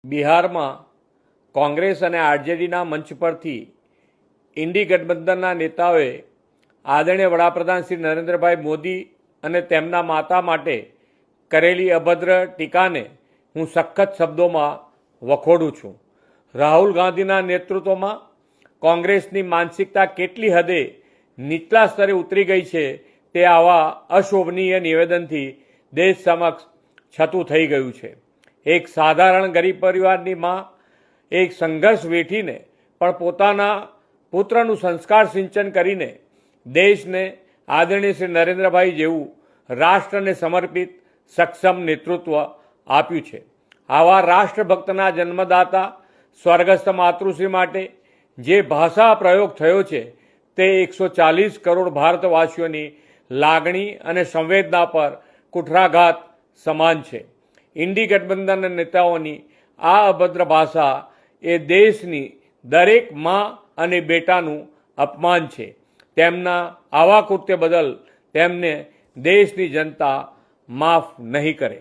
બિહારમાં કોંગ્રેસ અને આરજેડીના મંચ પરથી ઇન્ડી ગઠબંધનના નેતાઓએ આદરણીય વડાપ્રધાન શ્રી નરેન્દ્રભાઈ મોદી અને તેમના માતા માટે કરેલી અભદ્ર ટીકાને હું સખત શબ્દોમાં વખોડું છું. રાહુલ ગાંધીના નેતૃત્વમાં કોંગ્રેસની માનસિકતા કેટલી હદે નીચલા સ્તરે ઉતરી ગઈ છે તે આવા અશોભનીય નિવેદનથી દેશ સમક્ષ છતું થઈ ગયું છે. એક સાધારણ ગરીબ પરિવારની માં એક સંઘર્ષ વેઠીને પણ પોતાના પુત્રનું સંસ્કાર સિંચન કરીને દેશને આદરણીય શ્રી નરેન્દ્રભાઈ જેવું રાષ્ટ્રને સમર્પિત સક્ષમ નેતૃત્વ આપ્યું છે. આવા રાષ્ટ્રભક્તના જન્મદાતા સ્વર્ગસ્થ માતૃશ્રી માટે જે ભાષા પ્રયોગ થયો છે તે 140 કરોડ ભારતવાસીઓની લાગણી અને સંવેદના પર કુઠરાઘાત સમાન છે. ઇન્ડી ગઠબંધનના નેતાઓની આ અભદ્ર ભાષા એ દેશની દરેક મા અને બેટાનું અપમાન છે. તેમના આવા કૃત્ય બદલ તેમને દેશની જનતા માફ નહીં કરે.